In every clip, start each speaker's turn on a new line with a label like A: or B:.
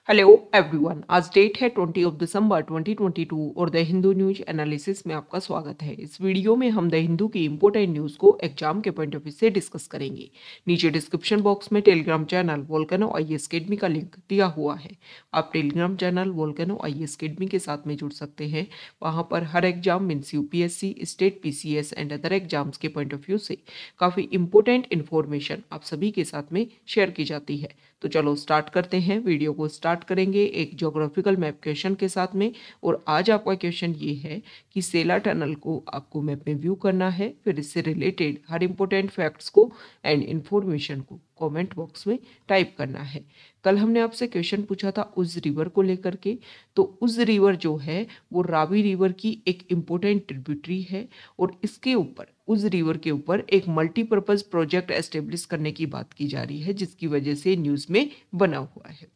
A: Hello everyone. आज date है 20 दिसंबर 2022 और द हिंदू न्यूज एनालिसिस में आपका स्वागत है। इस वीडियो में हम द हिंदू की इंपॉर्टेंट न्यूज़ को एग्जाम के पॉइंट ऑफ व्यू से डिस्कस करेंगे। नीचे डिस्क्रिप्शन बॉक्स में Telegram channel Volcano IAS academy का लिंक दिया हुआ है। आप Telegram channel Volcano IAS academy के साथ में जुड़ सकते हैं। वहाँ पर हर exam means UPSC, state PCS and other exams के पॉइंट ऑफ व्यू से काफ़ी इंपॉर्टेंट इन्फॉर्मेशन आप सभी के साथ में शेयर की जाती है। तो चलो स्टार्ट करते हैं। वीडियो को स्टार्ट करेंगे एक ज्योग्राफिकल मैप क्वेश्चन के साथ में। और आज आपका क्वेश्चन ये है कि सेला टनल को आपको मैप में व्यू करना है, फिर इससे रिलेटेड हर इंपॉर्टेंट फैक्ट्स को एंड इन्फॉर्मेशन को कमेंट बॉक्स में टाइप करना है। कल हमने आपसे क्वेश्चन पूछा था उस रिवर को लेकर के। तो उस रिवर जो है वो रावी रिवर की एक इम्पोर्टेंट ट्रिब्यूटरी है और इसके ऊपर उस रिवर के ऊपर एक मल्टीपर्पज प्रोजेक्ट एस्टेब्लिश करने की बात की जा रही है, जिसकी वजह से न्यूज़ में बना हुआ है।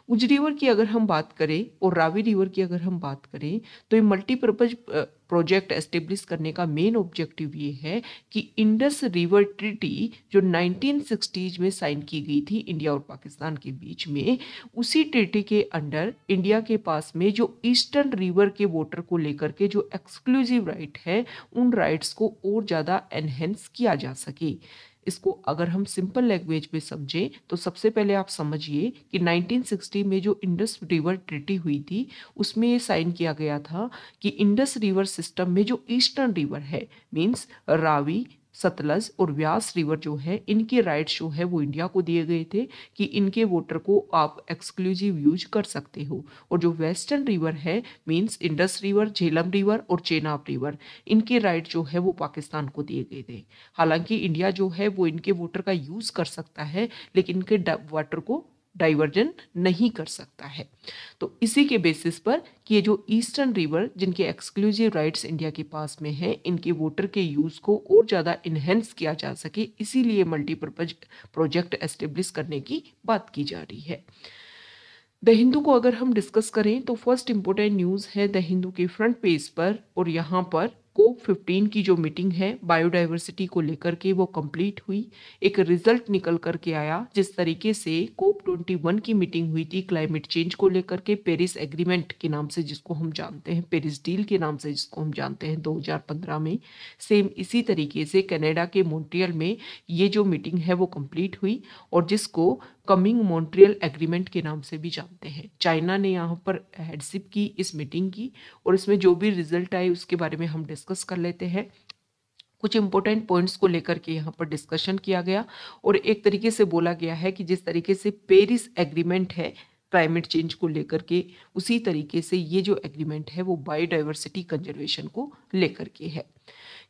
A: उज रिवर की अगर हम बात करें और रावी रिवर की अगर हम बात करें तो ये मल्टीपर्पज प्रोजेक्ट एस्टेब्लिश करने का मेन ऑब्जेक्टिव ये है कि इंडस रिवर ट्रीटी जो 1960s में साइन की गई थी इंडिया और पाकिस्तान के बीच में, उसी ट्रीटी के अंडर इंडिया के पास में जो ईस्टर्न रिवर के वाटर को लेकर के जो एक्सक्लूसिव राइट है, उन राइट्स को और ज़्यादा एनहेंस किया जा सके। इसको अगर हम सिंपल लैंग्वेज में समझें तो सबसे पहले आप समझिए कि 1960 में जो इंडस रिवर ट्रीटी हुई थी उसमें ये साइन किया गया था कि इंडस रिवर सिस्टम में जो ईस्टर्न रिवर है मींस रावी, सतलज और व्यास रिवर जो है, इनके राइट्स जो है वो इंडिया को दिए गए थे कि इनके वाटर को आप एक्सक्लूसिव यूज कर सकते हो। और जो वेस्टर्न रिवर है means Indus river, Jhelum river और चेनाब रिवर, इनके राइट जो है वो पाकिस्तान को दिए गए थे। हालांकि इंडिया जो है वो इनके वाटर का यूज कर सकता है लेकिन इनके वाटर को डाइवर्जन नहीं कर सकता है। तो इसी के बेसिस पर कि ये जो ईस्टर्न रिवर जिनके एक्सक्लूसिव राइट्स इंडिया के पास में है, इनके वाटर के यूज को और ज़्यादा इन्हेंस किया जा सके, इसीलिए मल्टीपर्पज प्रोजेक्ट एस्टेब्लिश करने की बात की जा रही है। द हिंदू को अगर हम डिस्कस करें तो फर्स्ट इंपॉर्टेंट न्यूज़ है द हिंदू के फ्रंट पेज पर, और यहाँ पर कोप 15 की जो मीटिंग है बायोडाइवर्सिटी को लेकर के वो कंप्लीट हुई। एक रिजल्ट निकल करके आया। जिस तरीके से कोप 21 की मीटिंग हुई थी क्लाइमेट चेंज को लेकर के, पेरिस एग्रीमेंट के नाम से जिसको हम जानते हैं, पेरिस डील के नाम से जिसको हम जानते हैं 2015 में, सेम इसी तरीके से कनाडा के मॉन्ट्रियल में ये जो मीटिंग है वो कंप्लीट हुई और जिसको कमिंग मॉन्ट्रियल एग्रीमेंट के नाम से भी जानते हैं। चाइना ने यहाँ पर हेडशिप की इस मीटिंग की और इसमें जो भी रिजल्ट आए उसके बारे में हम डिस्कस कर लेते हैं। कुछ इंपॉर्टेंट पॉइंट्स को लेकर के यहाँ पर डिस्कशन किया गया और एक तरीके से बोला गया है कि जिस तरीके से पेरिस एग्रीमेंट है क्लाइमेट चेंज को लेकर के, उसी तरीके से ये जो एग्रीमेंट है वो बायोडाइवर्सिटी कंजर्वेशन को लेकर के है।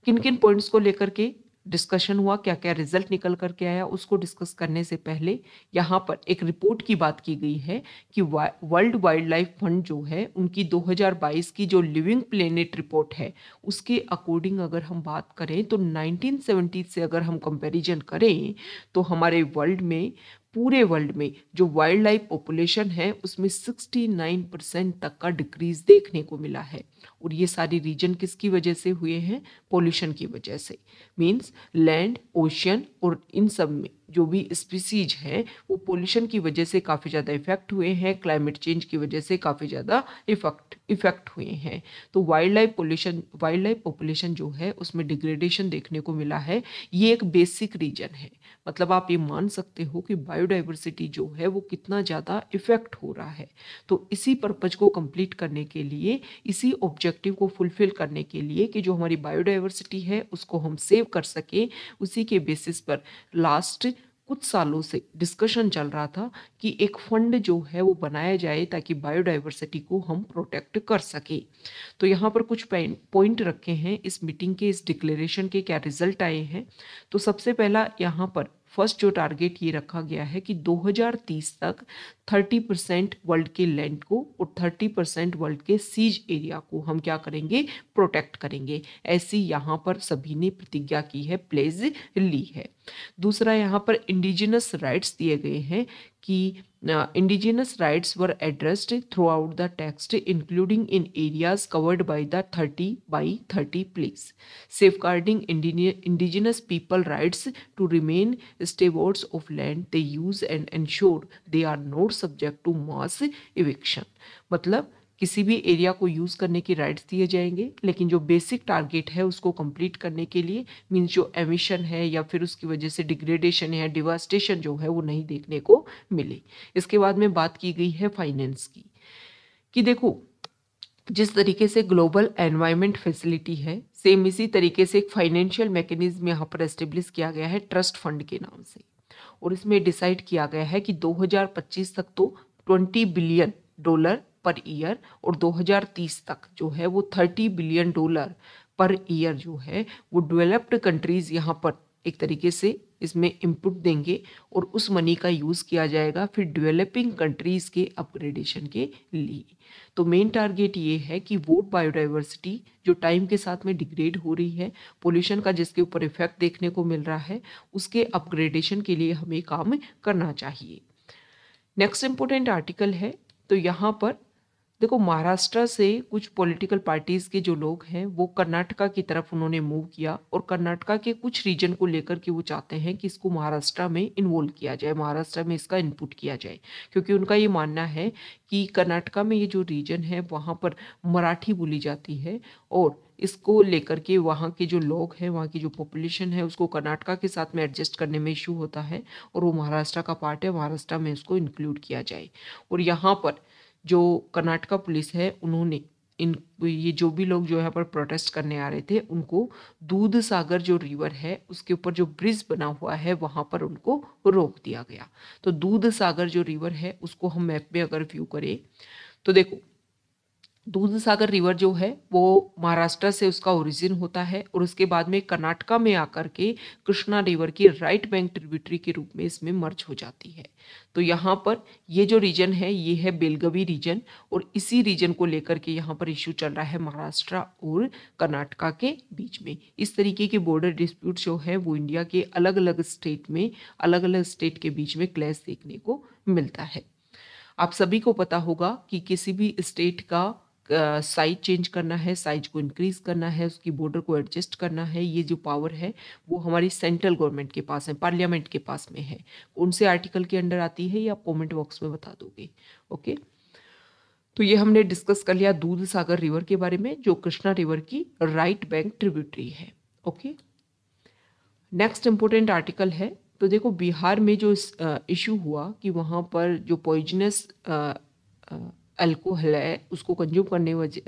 A: किन किन पॉइंट्स को लेकर के डिस्कशन हुआ, क्या क्या रिजल्ट निकल करके आया, उसको डिस्कस करने से पहले यहाँ पर एक रिपोर्ट की बात की गई है कि वर्ल्ड वाइल्ड लाइफ फंड जो है उनकी 2022 की जो लिविंग प्लेनेट रिपोर्ट है उसके अकॉर्डिंग अगर हम बात करें तो 1970 से अगर हम कंपैरिजन करें तो हमारे वर्ल्ड में, पूरे वर्ल्ड में जो वाइल्ड लाइफ पॉपुलेशन है उसमें 69% तक का डिक्रीज देखने को मिला है। और ये सारी रीजन किसकी वजह से हुए हैं? पोल्यूशन की वजह से। मींस लैंड, ओशियन और इन सब में जो भी स्पीसीज है वो पोल्यूशन की वजह से काफ़ी ज़्यादा इफेक्ट हुए हैं, क्लाइमेट चेंज की वजह से काफ़ी ज़्यादा इफेक्ट हुए हैं। तो वाइल्ड लाइफ पॉपुलेशन जो है उसमें डिग्रेडेशन देखने को मिला है। ये एक बेसिक रीजन है। मतलब आप ये मान सकते हो कि बायोडाइवर्सिटी जो है वो कितना ज़्यादा इफेक्ट हो रहा है। तो इसी पर्पज को कंप्लीट करने के लिए, इसी ऑब्जेक्टिव को फुलफिल करने के लिए कि जो हमारी बायोडाइवर्सिटी है उसको हम सेव कर सके, उसी के बेसिस पर लास्ट कुछ सालों से डिस्कशन चल रहा था कि एक फंड जो है वो बनाया जाए ताकि बायोडाइवर्सिटी को हम प्रोटेक्ट कर सके। तो यहाँ पर कुछ पॉइंट रखे हैं इस मीटिंग के, इस डिक्लेरेशन के क्या रिजल्ट आए हैं। तो सबसे पहला यहाँ पर फर्स्ट जो टारगेट ये रखा गया है कि 2030 तक 30% वर्ल्ड के लैंड को और 30% वर्ल्ड के सीज एरिया को हम क्या करेंगे? प्रोटेक्ट करेंगे। ऐसी यहाँ पर सभी ने प्रतिज्ञा की है, प्लेज ली है। दूसरा यहाँ पर इंडिजिनस राइट्स दिए गए हैं कि indigenous rights were addressed throughout the text, including in areas covered by the 30 by 30 place, safeguarding indigenous people rights to remain stewards of land they use and ensure they are not subject to mass eviction। मतलब किसी भी area को use करने की rights दिए जाएंगे, लेकिन जो बेसिक टारगेट है उसको कंप्लीट करने के लिए मीन्स जो एमिशन है या फिर उसकी वजह से डिग्रेडेशन या डिवास्टेशन जो है वो नहीं देखने को मिले। इसके बाद में बात की गई है फाइनेंस की, कि देखो जिस तरीके से ग्लोबल एनवायरनमेंट फैसिलिटी है, सेम इसी तरीके से एक फाइनेंशियल मैकेनिज्म यहाँ पर एस्टेब्लिश किया गया है ट्रस्ट फंड के नाम से, और इसमें डिसाइड किया गया है कि 2025 तक तो $20 बिलियन पर ईयर और 2030 तक जो है वो $30 बिलियन पर ईयर जो है वो डेवलप्ड कंट्रीज यहाँ पर एक तरीके से इसमें इनपुट देंगे और उस मनी का यूज़ किया जाएगा फिर डेवलपिंग कंट्रीज के अपग्रेडेशन के लिए। तो मेन टारगेट ये है कि वो बायोडाइवर्सिटी जो टाइम के साथ में डिग्रेड हो रही है, पोल्यूशन का जिसके ऊपर इफेक्ट देखने को मिल रहा है, उसके अपग्रेडेशन के लिए हमें काम करना चाहिए। नेक्स्ट इंपॉर्टेंट आर्टिकल है, तो यहाँ पर देखो महाराष्ट्र से कुछ पॉलिटिकल पार्टीज के जो लोग हैं वो कर्नाटका की तरफ उन्होंने मूव किया और कर्नाटका के कुछ रीजन को लेकर के वो चाहते हैं कि इसको महाराष्ट्र में इन्वॉल्व किया जाए, महाराष्ट्र में इसका इनपुट किया जाए, क्योंकि उनका ये मानना है कि कर्नाटका में ये जो रीजन है वहाँ पर मराठी बोली जाती है और इसको लेकर के वहाँ के जो लोग हैं, वहाँ की जो पॉपुलेशन है उसको कर्नाटका के साथ में एडजस्ट करने में इशू होता है और वो महाराष्ट्र का पार्ट है, महाराष्ट्र में उसको इंक्लूड किया जाए। और यहाँ पर जो कर्नाटका पुलिस है उन्होंने ये जो भी लोग जो यहाँ पर प्रोटेस्ट करने आ रहे थे उनको दूध सागर जो रिवर है उसके ऊपर जो ब्रिज बना हुआ है वहाँ पर उनको रोक दिया गया। तो दूध सागर जो रिवर है उसको हम मैप में अगर व्यू करें तो देखो दूध सागर रिवर जो है वो महाराष्ट्र से उसका ओरिजिन होता है और उसके बाद में कर्नाटका में आकर के कृष्णा रिवर की राइट बैंक ट्रिब्यूटरी के रूप में इसमें मर्ज हो जाती है। तो यहाँ पर ये जो रीजन है ये है बेलगवी रीजन और इसी रीजन को लेकर के यहाँ पर इशू चल रहा है महाराष्ट्र और कर्नाटका के बीच में। इस तरीके के बॉर्डर डिस्प्यूट जो है वो इंडिया के अलग अलग स्टेट में अलग अलग स्टेट के बीच में क्लैश देखने को मिलता है। आप सभी को पता होगा कि किसी भी स्टेट का साइज चेंज करना है, साइज को इंक्रीज करना है, उसकी बॉर्डर को एडजस्ट करना है, ये जो पावर है वो हमारी सेंट्रल गवर्नमेंट के पास है, पार्लियामेंट के पास में है। कौन से आर्टिकल के अंडर आती है ये आप कमेंट बॉक्स में बता दोगे। ओके, तो ये हमने डिस्कस कर लिया दूध सागर रिवर के बारे में जो कृष्णा रिवर की राइट बैंक ट्रिब्यूटरी है। ओके, नेक्स्ट इंपोर्टेंट आर्टिकल है, तो देखो बिहार में जो इशू हुआ कि वहाँ पर जो पॉइजनस अल्कोहल है उसको कंज्यूम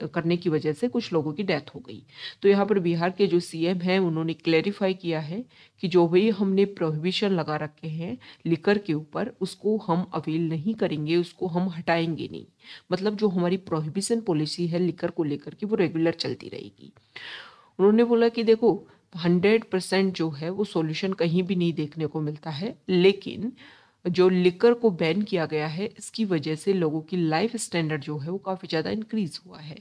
A: करने की वजह से कुछ लोगों की डेथ हो गई। तो यहाँ पर बिहार के जो सीएम हैं उन्होंने क्लैरिफाई किया है कि जो भी हमने प्रोहिबिशन लगा रखे हैं लिकर के ऊपर उसको हम अवेल नहीं करेंगे, उसको हम हटाएंगे नहीं। मतलब जो हमारी प्रोहिबिशन पॉलिसी है लिकर को लेकर के वो रेगुलर चलती रहेगी। उन्होंने बोला कि देखो 100% जो है वो सॉल्यूशन कहीं भी नहीं देखने को मिलता है, लेकिन जो लिकर को बैन किया गया है इसकी वजह से लोगों की लाइफ स्टैंडर्ड जो है वो काफ़ी ज़्यादा इंक्रीज हुआ है।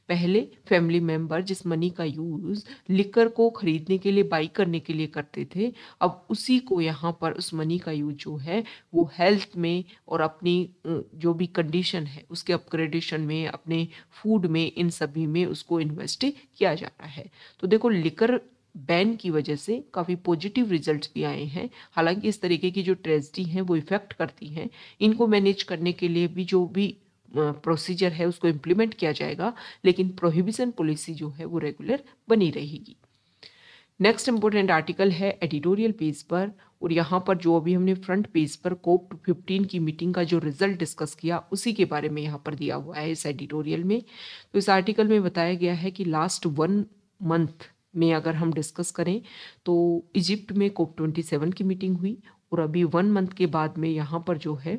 A: पहले फैमिली मेंबर जिस मनी का यूज़ लिकर को खरीदने के लिए बाई करने के लिए करते थे, अब उसी को यहाँ पर उस मनी का यूज जो है वो हेल्थ में और अपनी जो भी कंडीशन है उसके अपग्रेडेशन में, अपने फूड में, इन सभी में उसको इन्वेस्ट किया जा रहा है। तो देखो लिकर बैन की वजह से काफ़ी पॉजिटिव रिजल्ट्स भी आए हैं। हालांकि इस तरीके की जो ट्रेजेडी हैं वो इफ़ेक्ट करती हैं, इनको मैनेज करने के लिए भी जो भी प्रोसीजर है उसको इम्प्लीमेंट किया जाएगा, लेकिन प्रोहिबिशन पॉलिसी जो है वो रेगुलर बनी रहेगी। नेक्स्ट इंपॉर्टेंट आर्टिकल है एडिटोरियल पेज पर, और यहाँ पर जो अभी हमने फ्रंट पेज पर COP15 की मीटिंग का जो रिजल्ट डिस्कस किया उसी के बारे में यहाँ पर दिया हुआ है इस एडिटोरियल में। तो इस आर्टिकल में बताया गया है कि लास्ट 1 मंथ में अगर हम डिस्कस करें तो इजिप्ट में COP27 की मीटिंग हुई और अभी 1 मंथ के बाद में यहाँ पर जो है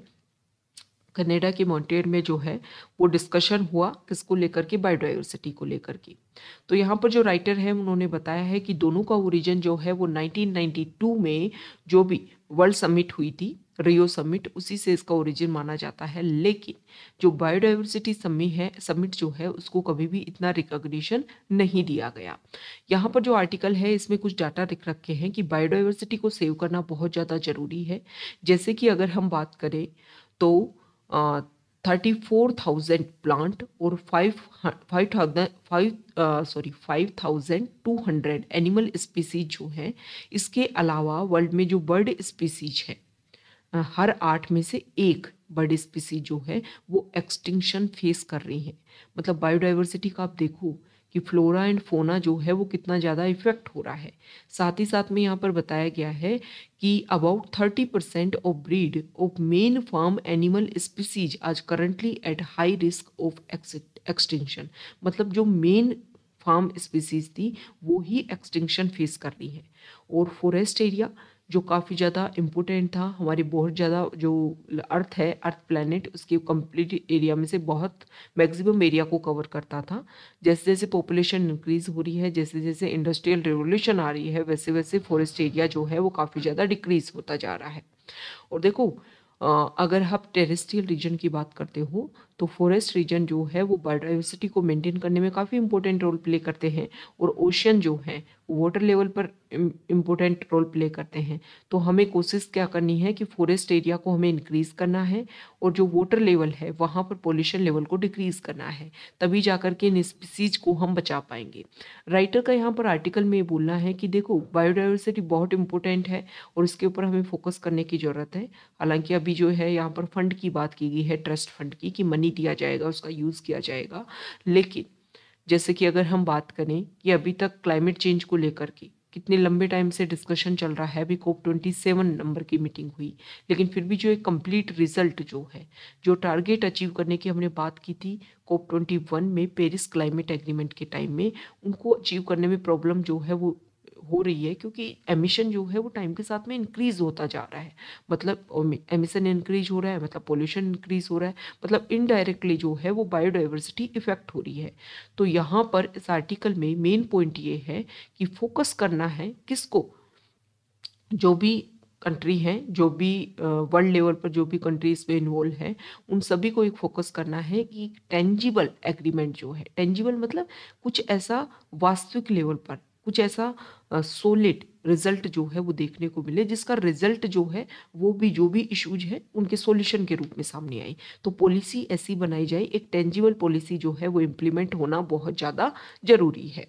A: कनाडा के मॉन्ट्रियल में जो है वो डिस्कशन हुआ किसको लेकर के, बायोडाइवर्सिटी को लेकर के। तो यहाँ पर जो राइटर है उन्होंने बताया है कि दोनों का ओरिजिन जो है वो 1992 में जो भी वर्ल्ड समिट हुई थी, रियो समिट, उसी से इसका ओरिजिन माना जाता है। लेकिन जो बायोडाइवर्सिटी समिट जो है उसको कभी भी इतना रिकॉग्निशन नहीं दिया गया। यहाँ पर जो आर्टिकल है इसमें कुछ डाटा लिख रखे हैं कि बायोडाइवर्सिटी को सेव करना बहुत ज़्यादा ज़रूरी है। जैसे कि अगर हम बात करें तो 34,000 प्लांट और 5,200 एनिमल स्पीसीज जो है, इसके अलावा वर्ल्ड में जो बर्ड स्पीसीज है, हर 8 में से एक बर्ड स्पीसीज जो है वो एक्सटिंक्शन फेस कर रही हैं। मतलब बायोडाइवर्सिटी का आप देखो कि फ्लोरा एंड फोना जो है वो कितना ज़्यादा इफेक्ट हो रहा है। साथ ही साथ में यहाँ पर बताया गया है कि about 30% of breed of main farm animal species आज currently at high risk of extinction. मतलब जो मेन फार्म स्पीसीज थी वो ही एक्सटिंक्शन फेस कर रही है। और फॉरेस्ट एरिया जो काफ़ी ज़्यादा इम्पोर्टेंट था, हमारे बहुत ज़्यादा जो अर्थ है, अर्थ प्लैनेट, उसके कंप्लीट एरिया में से बहुत मैक्सिमम एरिया को कवर करता था। जैसे जैसे पॉपुलेशन इंक्रीज हो रही है, जैसे जैसे इंडस्ट्रियल रेवोल्यूशन आ रही है, वैसे वैसे फॉरेस्ट एरिया जो है वो काफ़ी ज़्यादा डिक्रीज होता जा रहा है। और देखो अगर आप टेरेस्ट्रियल रीजन की बात करते हो तो फॉरेस्ट रीजन जो है वो बायोडाइवर्सिटी को मेंटेन करने में काफ़ी इंपॉर्टेंट रोल प्ले करते हैं। और ओशन जो है वाटर लेवल पर इम्पोर्टेंट रोल प्ले करते हैं। तो हमें कोशिश क्या करनी है कि फॉरेस्ट एरिया को हमें इंक्रीज करना है और जो वाटर लेवल है वहाँ पर पोल्यूशन लेवल को डिक्रीज करना है, तभी जाकर के इन स्पीसीज को हम बचा पाएंगे। राइटर का यहाँ पर आर्टिकल में ये बोलना है कि देखो बायोडाइवर्सिटी बहुत इंपॉर्टेंट है और इसके ऊपर हमें फोकस करने की ज़रूरत है। हालांकि अभी जो है यहाँ पर फंड की बात की गई है, ट्रस्ट फंड की, कि मनी दिया जाएगा, उसका यूज़ किया जाएगा। लेकिन जैसे कि अगर हम बात करें कि अभी तक क्लाइमेट चेंज को लेकर के कितने लंबे टाइम से डिस्कशन चल रहा है, अभी COP27 नंबर की मीटिंग हुई, लेकिन फिर भी जो एक कंप्लीट रिजल्ट जो है, जो टारगेट अचीव करने की हमने बात की थी COP21 में पेरिस क्लाइमेट एग्रीमेंट के टाइम में, उनको अचीव करने में प्रॉब्लम जो है वो हो रही है, क्योंकि एमिशन जो है वो टाइम के साथ में इंक्रीज होता जा रहा है। मतलब एमिशन इंक्रीज हो रहा है, मतलब पोल्यूशन इंक्रीज हो रहा है, मतलब इनडायरेक्टली जो है वो बायोडाइवर्सिटी इफेक्ट हो रही है। तो यहाँ पर इस आर्टिकल में मेन पॉइंट ये है कि फोकस करना है किसको, जो भी कंट्री हैं, जो भी वर्ल्ड लेवल पर जो भी कंट्रीज में इन्वॉल्व है, उन सभी को एक फोकस करना है कि टेंजिबल एग्रीमेंट जो है, टेंजिबल मतलब कुछ ऐसा वास्तविक लेवल पर, कुछ ऐसा सॉलिड रिजल्ट जो है वो देखने को मिले, जिसका रिजल्ट जो है वो भी जो भी इश्यूज है उनके सॉल्यूशन के रूप में सामने आई। तो पॉलिसी ऐसी बनाई जाए, एक टेंजिबल पॉलिसी जो है वो इम्प्लीमेंट होना बहुत ज़्यादा जरूरी है।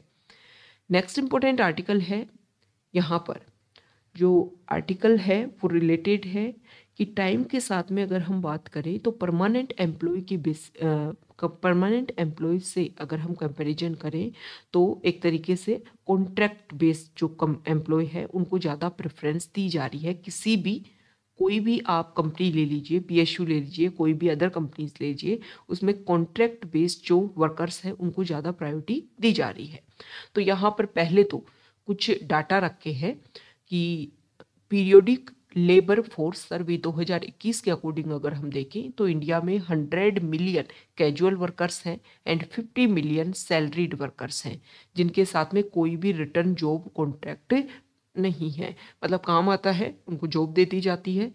A: नेक्स्ट इंपॉर्टेंट आर्टिकल है, यहाँ पर जो आर्टिकल है वो रिलेटेड है कि टाइम के साथ में अगर हम बात करें तो परमानेंट एम्प्लॉय की परमानेंट एम्प्लॉय से अगर हम कंपैरिजन करें तो एक तरीके से कॉन्ट्रैक्ट बेस्ड जो एम्प्लॉय है उनको ज़्यादा प्रेफरेंस दी जा रही है। किसी भी कोई भी आप कंपनी ले लीजिए, PSU ले लीजिए, कोई भी अदर कंपनीज ले लीजिए, उसमें कॉन्ट्रैक्ट बेस्ड जो वर्कर्स हैं उनको ज़्यादा प्रायोरिटी दी जा रही है। तो यहाँ पर पहले तो कुछ डाटा रखे हैं कि पीरियोडिक लेबर फोर्स सर्वे 2021 के अकॉर्डिंग अगर हम देखें तो इंडिया में 100 मिलियन कैजुअल वर्कर्स हैं एंड 50 मिलियन सैलरीड वर्कर्स हैं, जिनके साथ में कोई भी रिटर्न जॉब कॉन्ट्रैक्ट नहीं है। मतलब काम आता है, उनको जॉब दे दी जाती है,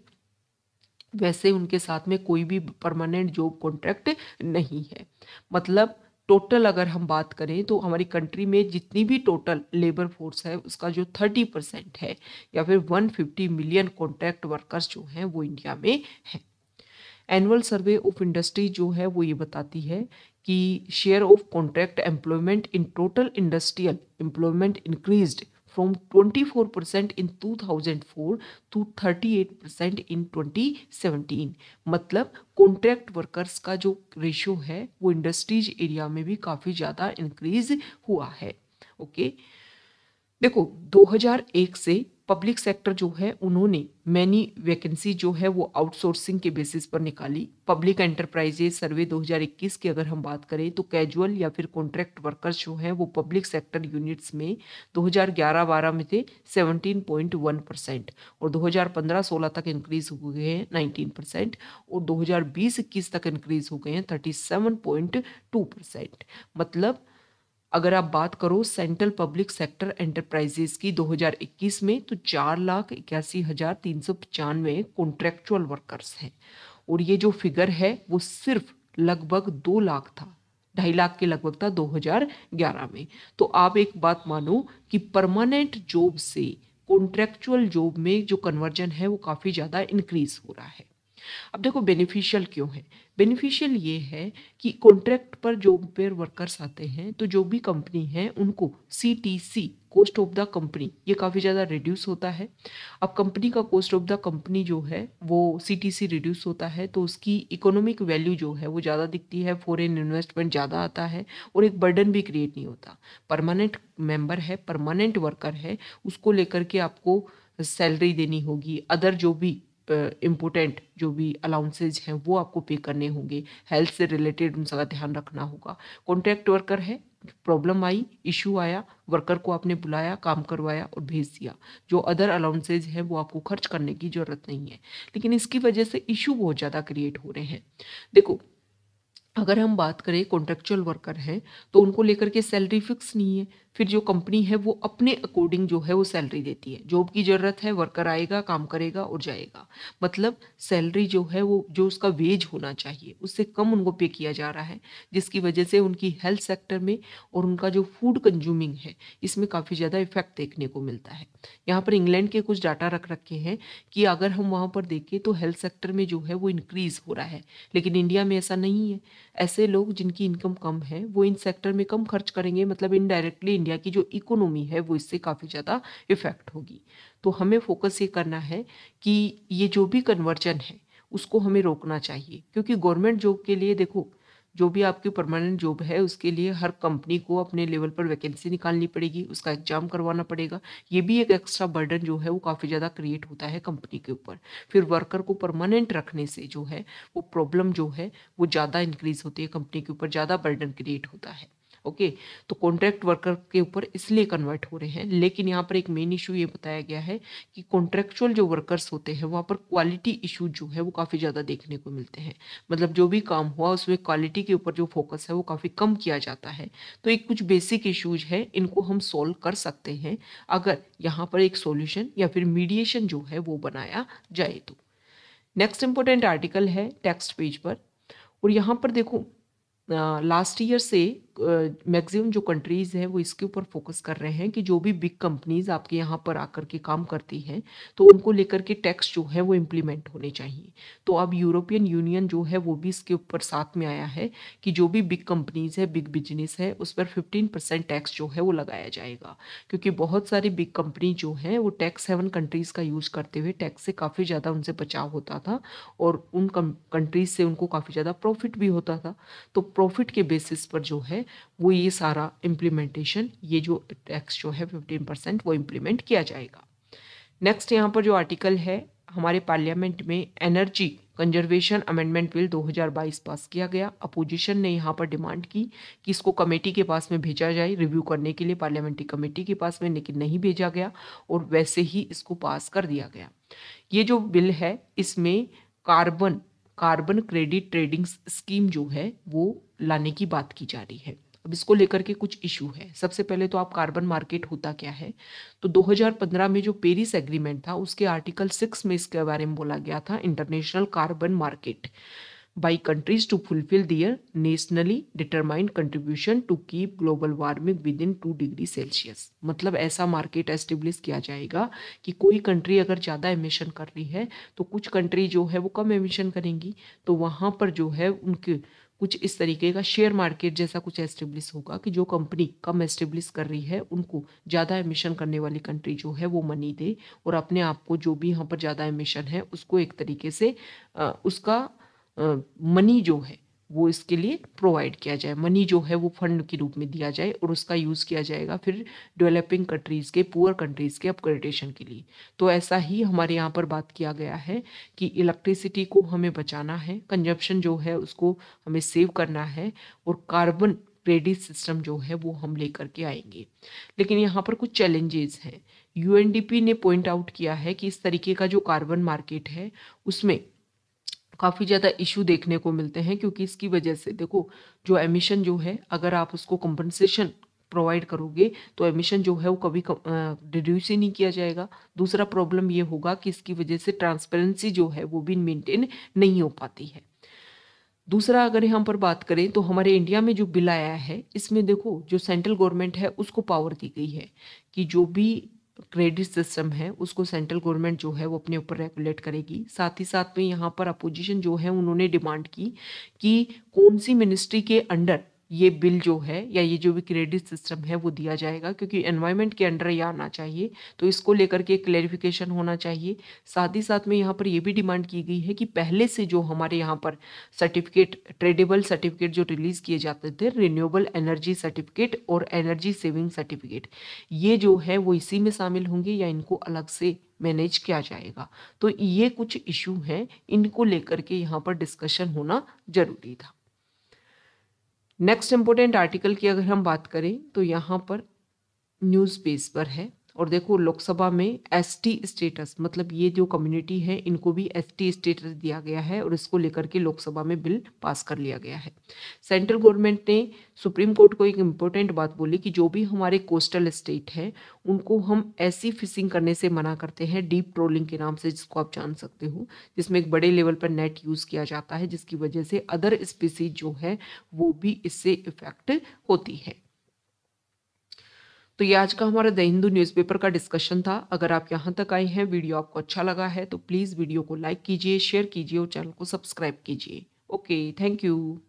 A: वैसे उनके साथ में कोई भी परमानेंट जॉब कॉन्ट्रैक्ट नहीं है। मतलब टोटल अगर हम बात करें तो हमारी कंट्री में जितनी भी टोटल लेबर फोर्स है उसका जो 30% है या फिर 150 मिलियन कॉन्ट्रैक्ट वर्कर्स जो हैं वो इंडिया में हैं। एनुअल सर्वे ऑफ इंडस्ट्री जो है वो ये बताती है कि share of contract employment in total industrial employment increased from 24% in 2004 to 38% in 2017। मतलब कॉन्ट्रैक्ट वर्कर्स का जो रेशियो है वो इंडस्ट्रीज एरिया में भी काफ़ी ज़्यादा इंक्रीज हुआ है। ओके, देखो 2001 से पब्लिक सेक्टर जो है उन्होंने मैनी वैकेंसी जो है वो आउटसोर्सिंग के बेसिस पर निकाली। पब्लिक एंटरप्राइजेज सर्वे 2021 की अगर हम बात करें तो कैजुअल या फिर कॉन्ट्रैक्ट वर्कर्स जो हैं वो पब्लिक सेक्टर यूनिट्स में 2011-12 में थे 17.1% और 2015-16 तक इंक्रीज हो गए हैं 19% और 2020-21 तक इंक्रीज हो गए हैं 37.2%। मतलब अगर आप बात करो सेंट्रल पब्लिक सेक्टर एंटरप्राइजेस की 2021 में, तो 4,81,395 कॉन्ट्रेक्चुअल वर्कर्स हैं। और ये जो फिगर है वो सिर्फ लगभग 2 लाख था, 2.5 लाख के लगभग था 2011 में। तो आप एक बात मानो कि परमानेंट जॉब से कॉन्ट्रेक्चुअल जॉब में जो कन्वर्जन है वो काफ़ी ज़्यादा इंक्रीज हो रहा है। अब देखो बेनिफिशियल क्यों है। बेनिफिशियल ये है कि कॉन्ट्रैक्ट पर जो पे वर्कर्स आते हैं, तो जो भी कंपनी है उनको CTC cost of the company ये काफ़ी ज़्यादा रिड्यूस होता है। अब कंपनी का कॉस्ट ऑफ द कंपनी जो है वो CTC रिड्यूस होता है, तो उसकी इकोनॉमिक वैल्यू जो है वो ज़्यादा दिखती है, फॉरेन इन्वेस्टमेंट ज़्यादा आता है और एक बर्डन भी क्रिएट नहीं होता। परमानेंट मेंबर है, परमानेंट वर्कर है, उसको लेकर के आपको सैलरी देनी होगी, अदर जो भी इम्पोर्टेंट जो भी अलाउंसेज हैं वो आपको पे करने होंगे, हेल्थ से रिलेटेड उन सबका ध्यान रखना होगा। कॉन्ट्रैक्ट वर्कर है, प्रॉब्लम आई, इशू आया, वर्कर को आपने बुलाया, काम करवाया और भेज दिया। जो अदर अलाउंसेज हैं वो आपको खर्च करने की ज़रूरत नहीं है, लेकिन इसकी वजह से इशू बहुत ज़्यादा क्रिएट हो रहे हैं। देखो अगर हम बात करें कॉन्ट्रेक्चुअल वर्कर हैं तो उनको लेकर के सैलरी फिक्स नहीं है, फिर जो कंपनी है वो अपने अकॉर्डिंग जो है वो सैलरी देती है। जॉब की ज़रूरत है, वर्कर आएगा, काम करेगा और जाएगा, मतलब सैलरी जो है वो जो उसका वेज होना चाहिए उससे कम उनको पे किया जा रहा है, जिसकी वजह से उनकी हेल्थ सेक्टर में और उनका जो फूड कंज्यूमिंग है इसमें काफ़ी ज़्यादा इफेक्ट देखने को मिलता है। यहाँ पर इंग्लैंड के कुछ डाटा रख रखे हैं कि अगर हम वहाँ पर देखें तो हेल्थ सेक्टर में जो है वो इंक्रीज़ हो रहा है, लेकिन इंडिया में ऐसा नहीं है। ऐसे लोग जिनकी इनकम कम है वो इन सेक्टर में कम खर्च करेंगे, मतलब इनडायरेक्टली इंडिया की जो इकोनॉमी है वो इससे काफ़ी ज़्यादा इफेक्ट होगी। तो हमें फोकस ये करना है कि ये जो भी कन्वर्जन है उसको हमें रोकना चाहिए, क्योंकि गवर्नमेंट जॉब के लिए देखो जो भी आपकी परमानेंट जॉब है उसके लिए हर कंपनी को अपने लेवल पर वैकेंसी निकालनी पड़ेगी, उसका एग्जाम करवाना पड़ेगा। ये भी एक एक्स्ट्रा बर्डन जो है वो काफ़ी ज़्यादा क्रिएट होता है कंपनी के ऊपर। फिर वर्कर को परमानेंट रखने से जो है वो प्रॉब्लम जो है वो ज़्यादा इंक्रीज होती है, कंपनी के ऊपर ज़्यादा बर्डन क्रिएट होता है। ओके, तो कॉन्ट्रैक्ट वर्कर के ऊपर इसलिए कन्वर्ट हो रहे हैं, लेकिन यहाँ पर एक मेन इशू ये बताया गया है कि कॉन्ट्रैक्चुअल जो वर्कर्स होते हैं वहाँ पर क्वालिटी इशू जो है वो काफ़ी ज़्यादा देखने को मिलते हैं। मतलब जो भी काम हुआ उसमें क्वालिटी के ऊपर जो फोकस है वो काफ़ी कम किया जाता है। तो एक कुछ बेसिक इश्यूज है, इनको हम सॉल्व कर सकते हैं अगर यहाँ पर एक सॉल्यूशन या फिर मीडिएशन जो है वो बनाया जाए तो। नेक्स्ट इंपॉर्टेंट आर्टिकल है टेक्स्ट पेज पर, और यहाँ पर देखो लास्ट ईयर से मैक्सिमम जो कंट्रीज़ हैं वो इसके ऊपर फोकस कर रहे हैं कि जो भी बिग कंपनीज आपके यहाँ पर आकर के काम करती हैं तो उनको लेकर के टैक्स जो है वो इम्प्लीमेंट होने चाहिए। तो अब यूरोपियन यूनियन जो है वो भी इसके ऊपर साथ में आया है कि जो भी बिग कंपनीज है, बिग बिजनेस है, उस पर 15% टैक्स जो है वो लगाया जाएगा, क्योंकि बहुत सारी बिग कंपनी जो हैं वो टैक्स हेवन कंट्रीज़ का यूज़ करते हुए टैक्स से काफ़ी ज़्यादा उनसे बचाव होता था और उन कंट्रीज से उनको काफ़ी ज़्यादा प्रॉफिट भी होता था। तो प्रॉफिट के बेसिस पर जो है वो ये सारा इम्प्लीमेंटेशन, ये जो टैक्स जो है 15% वो इम्प्लीमेंट किया जाएगा। नेक्स्ट यहाँ पर जो आर्टिकल है, हमारे पार्लियामेंट में एनर्जी कंजर्वेशन अमेंडमेंट बिल 2022 पास किया गया। अपोजिशन ने यहाँ पर डिमांड की कि इसको कमेटी के पास में भेजा जाए रिव्यू करने के लिए, पार्लियामेंट्री कमेटी के पास में, लेकिन नहीं भेजा गया और वैसे ही इसको पास कर दिया गया। ये जो बिल है इसमें कार्बन क्रेडिट ट्रेडिंग स्कीम जो है वो लाने की बात की जा रही है। अब इसको लेकर के कुछ इशू है। सबसे पहले तो आप कार्बन मार्केट होता क्या है, तो 2015 में जो पेरिस एग्रीमेंट था उसके आर्टिकल 6 में इसके बारे में बोला गया था, international carbon market by countries to fulfil their nationally determined contribution to keep global warming within 2 degree Celsius. मतलब ऐसा मार्केट एस्टेब्लिश किया जाएगा कि कोई कंट्री अगर ज़्यादा एमिशन कर रही है तो कुछ कंट्री जो है वो कम एमिशन करेंगी, तो वहाँ पर जो है उनके कुछ इस तरीके का शेयर मार्केट जैसा कुछ एस्टेब्लिश होगा कि जो कंपनी कम एस्टेब्लिश कर रही है उनको ज़्यादा एमिशन करने वाली कंट्री जो है वो मनी दे और अपने आप को जो भी यहाँ पर ज़्यादा एमिशन है उसको एक तरीके से उसका मनी जो है वो इसके लिए प्रोवाइड किया जाए, मनी जो है वो फंड के रूप में दिया जाए और उसका यूज़ किया जाएगा फिर डेवलपिंग कंट्रीज़ के, पुअर कंट्रीज़ के अपग्रेडेशन के लिए। तो ऐसा ही हमारे यहाँ पर बात किया गया है कि इलेक्ट्रिसिटी को हमें बचाना है, कंजप्शन जो है उसको हमें सेव करना है और कार्बन क्रेडिट सिस्टम जो है वो हम लेकर के आएंगे। लेकिन यहाँ पर कुछ चैलेंजेस हैं। यूएनडीपी ने पॉइंट आउट किया है कि इस तरीके का जो कार्बन मार्केट है उसमें काफ़ी ज़्यादा इशू देखने को मिलते हैं, क्योंकि इसकी वजह से देखो जो एमिशन जो है अगर आप उसको कंपनसेशन प्रोवाइड करोगे तो एमिशन जो है वो कभी रिड्यूस ही नहीं किया जाएगा। दूसरा प्रॉब्लम ये होगा कि इसकी वजह से ट्रांसपेरेंसी जो है वो भी मेंटेन नहीं हो पाती है। दूसरा अगर यहाँ पर बात करें तो हमारे इंडिया में जो बिल आया है इसमें देखो जो सेंट्रल गवर्नमेंट है उसको पावर दी गई है कि जो भी क्रेडिट सिस्टम है उसको सेंट्रल गवर्नमेंट जो है वो अपने ऊपर रेगुलेट करेगी। साथ ही साथ में यहाँ पर अपोजिशन जो है उन्होंने डिमांड की कि कौन सी मिनिस्ट्री के अंडर ये बिल जो है या ये जो भी क्रेडिट सिस्टम है वो दिया जाएगा, क्योंकि एनवायरनमेंट के अंडर ये आना चाहिए, तो इसको लेकर के क्लेरिफिकेशन होना चाहिए। साथ ही साथ में यहाँ पर ये भी डिमांड की गई है कि पहले से जो हमारे यहाँ पर सर्टिफिकेट, ट्रेडेबल सर्टिफिकेट जो रिलीज किए जाते थे, रिन्यूएबल एनर्जी सर्टिफिकेट और एनर्जी सेविंग सर्टिफिकेट, ये जो है वो इसी में शामिल होंगे या इनको अलग से मैनेज किया जाएगा। तो ये कुछ इशू हैं, इनको लेकर के यहाँ पर डिस्कशन होना जरूरी था। नेक्स्ट इंपॉर्टेंट आर्टिकल की अगर हम बात करें तो यहाँ पर न्यूज़ पेज पर है और देखो लोकसभा में एसटी स्टेटस, मतलब ये जो कम्युनिटी है इनको भी एसटी स्टेटस दिया गया है और इसको लेकर के लोकसभा में बिल पास कर लिया गया है। सेंट्रल गवर्नमेंट ने सुप्रीम कोर्ट को एक इम्पोर्टेंट बात बोली कि जो भी हमारे कोस्टल स्टेट है उनको हम ऐसी फिशिंग करने से मना करते हैं, डीप ट्रोलिंग के नाम से, जिसको आप जान सकते हो, जिसमें एक बड़े लेवल पर नेट यूज़ किया जाता है, जिसकी वजह से अदर स्पीसीज जो है वो भी इससे इफेक्ट होती है। तो ये आज का हमारा द हिंदू न्यूज़पेपर का डिस्कशन था। अगर आप यहाँ तक आए हैं, वीडियो आपको अच्छा लगा है तो प्लीज़ वीडियो को लाइक कीजिए, शेयर कीजिए और चैनल को सब्सक्राइब कीजिए। Okay, thank you.